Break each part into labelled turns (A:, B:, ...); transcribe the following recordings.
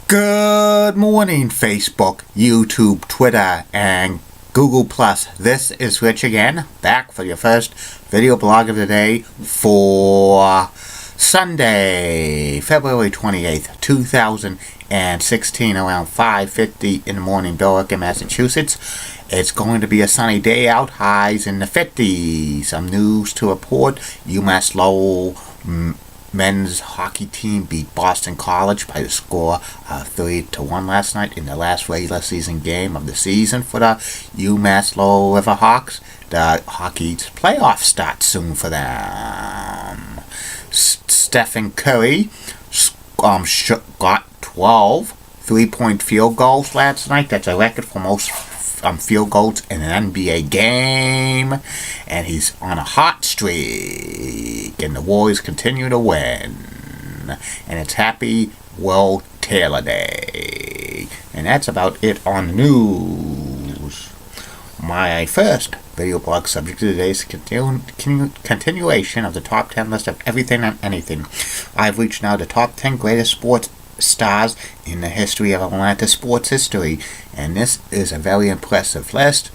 A: Good morning, Facebook, YouTube, Twitter, and Google+. This is Rich again, back for your first video blog of the day for Sunday, February 28th, 2016, around 5:50 in the morning, Billerica, Massachusetts. It's going to be a sunny day out, highs in the 50s. Some news to report. UMass Lowell men's hockey team beat Boston College by the score of 3-1 last night in the last regular season game of the season for the UMass Lowell River Hawks. The hockey's playoffs start soon for them. Stephen Curry got 12 three-point field goals last night. That's a record for most field goals in an NBA game, and he's on a hot streak, and the Warriors continue to win, and it's Happy Will Taylor Day. And that's about it on the news. My first video blog subject of today is continuation of the top 10 list of everything and anything. I've reached now the top 10 greatest sports stars in the history of Atlanta sports history, and this is a very impressive list.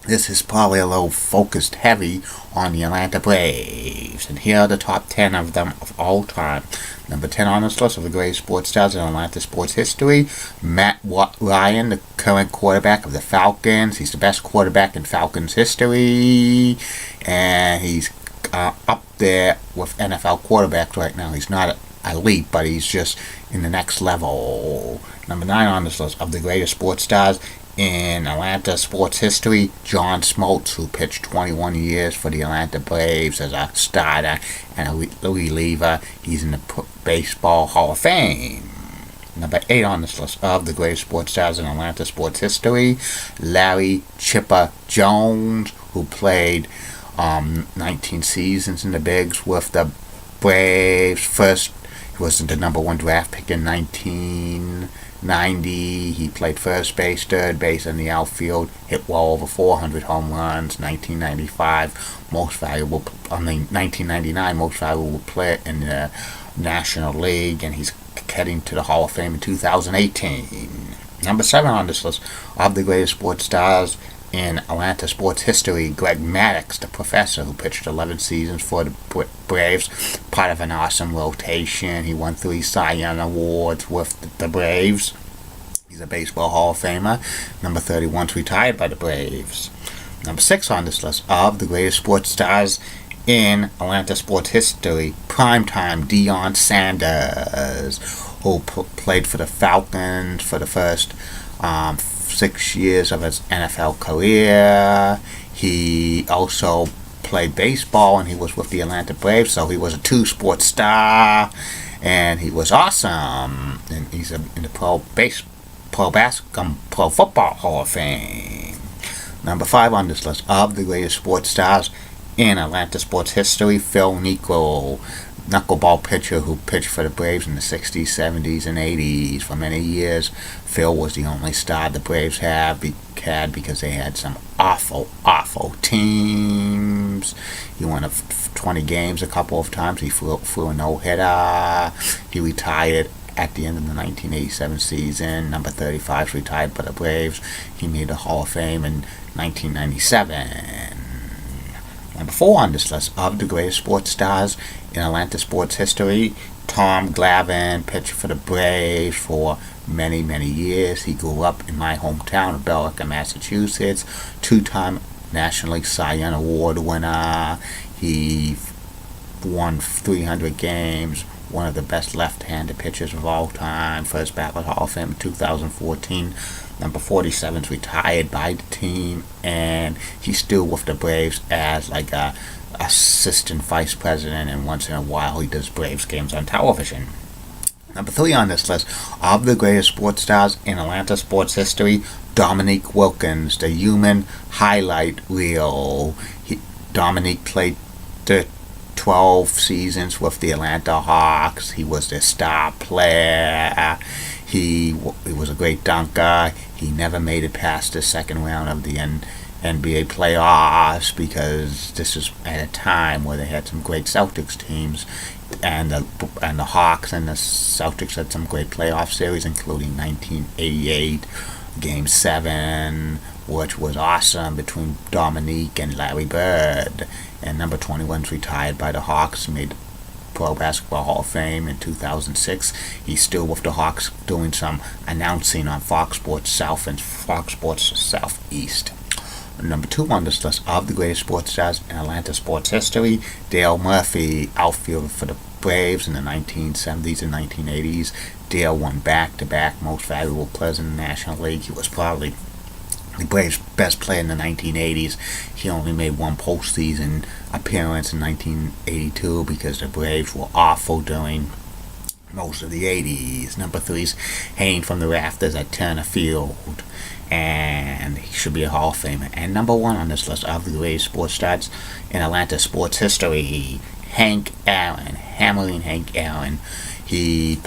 A: This is probably a little focused heavy on the Atlanta Braves, and here are the top 10 of them of all time. Number 10 on this list of the greatest sports stars in Atlanta sports history, Matt Ryan, the current quarterback of the Falcons. He's the best quarterback in Falcons history, and he's up there with NFL quarterbacks right now. He's not elite, but he's just in the next level. Number 9 on this list of the greatest sports stars in Atlanta sports history, John Smoltz, who pitched 21 years for the Atlanta Braves as a starter and a reliever. He's in the Baseball Hall of Fame. Number 8 on this list of the greatest sports stars in Atlanta sports history, Larry Chipper Jones, who played 19 seasons in the Bigs with the Braves. First, he was the number 1 draft pick in 1990. He played first base, third base, and the outfield. Hit well over 400 home runs. 1999 most valuable player in the National League, and he's heading to the Hall of Fame in 2018. Number 7 on this list of the greatest sports stars in Atlanta sports history, Greg Maddux, the professor who pitched 11 seasons for the Braves, part of an awesome rotation. He won 3 Cy Young Awards with the Braves. He's a Baseball Hall of Famer. Number 31, retired by the Braves. Number 6 on this list of the greatest sports stars in Atlanta sports history, primetime Deion Sanders, who played for the Falcons for the first 6 years of his NFL career. He also played baseball, and he was with the Atlanta Braves, so he was a 2-sport star, and he was awesome. And he's in the Pro Football Hall of Fame. Number 5 on this list of the greatest sports stars in Atlanta sports history, Phil Niekro, knuckleball pitcher who pitched for the Braves in the 60s, 70s, and 80s. For many years, Phil was the only star the Braves had because they had some awful teams. He won 20 games a couple of times. He flew a no-hitter. He retired at the end of the 1987 season. Number 35, retired by the Braves. He made the Hall of Fame in 1997. Number 4 on this list of the greatest sports stars in Atlanta sports history, Tom Glavine, pitcher for the Braves for many years. He grew up in my hometown of Billerica, Massachusetts. 2-time National League Cy Young Award winner. He won 300 games. One of the best left-handed pitchers of all time. First ballot Hall of Fame in 2014. Number 47 is retired by the team, and he's still with the Braves as like a assistant vice president, and once in a while he does Braves games on television. Number 3 on this list of the greatest sports stars in Atlanta sports history, Dominique Wilkins, the human highlight reel. Dominique played 12 seasons with the Atlanta Hawks. He was their star player. He was a great dunker. He never made it past the second round of the NBA playoffs because this was at a time where they had some great Celtics teams. the Hawks and the Celtics had some great playoff series, including 1988 Game 7, which was awesome, between Dominique and Larry Bird. And number 21's retired by the Hawks, made the Pro Basketball Hall of Fame in 2006. He's still with the Hawks doing some announcing on Fox Sports South and Fox Sports Southeast. Number 2 on this list of the greatest sports stars in Atlanta sports history, Dale Murphy, outfielder for the Braves in the 1970s and 1980s. Dale won back-to-back most valuable players in the National League. He was probably the Braves' best player in the 1980s. He only made one postseason appearance in 1982 because the Braves were awful during most of the 80s. Number 3's hanging from the rafters at Turner Field, and he should be a Hall of Famer. And number 1 on this list of the greatest sports stars in Atlanta sports history, Hank Aaron, Hammering Hank Aaron. He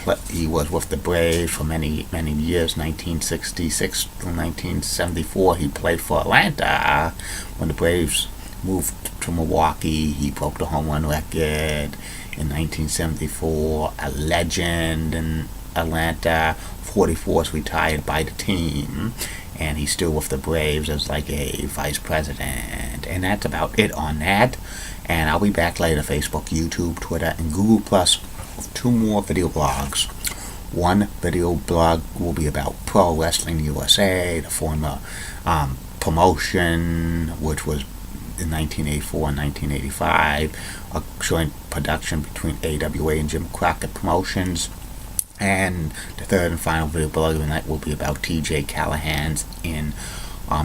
A: was with the Braves for many years, 1966 to 1974. He played for Atlanta. When the Braves moved to Milwaukee, he broke the home run record in 1974. A legend in Atlanta. 44's retired by the team, and he's still with the Braves as like a vice president. And that's about it on that. And I'll be back later, Facebook, YouTube, Twitter, and Google Plus with 2 more video blogs. One video blog will be about Pro Wrestling USA, the former promotion, which was in 1984 and 1985, a joint production between AWA and Jim Crockett Promotions. And the third and final video blog of the night will be about TJ Callahan's in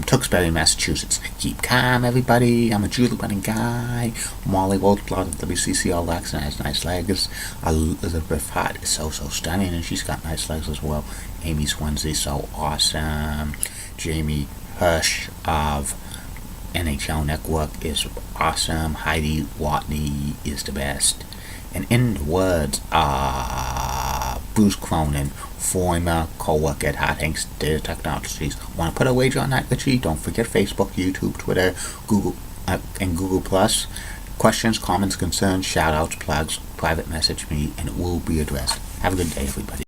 A: Tewksbury, Massachusetts. Keep calm, everybody. I'm a Julie Wedding guy. Molly Wolfblot of WCCO Lexington has nice legs. Elizabeth Hart is so stunning, and she's got nice legs as well. Amy Swansea, so awesome. Jamie Hirsch of NHL Network is awesome. Heidi Watney is the best. And in the words of Bruce Cronin, former co-worker at Hot Hanks Data Technologies. Want to put a wager on that, Richie? Don't forget Facebook, YouTube, Twitter, Google, and Google Plus. Questions, comments, concerns, shout-outs, plugs, private message me, and it will be addressed. Have a good day, everybody.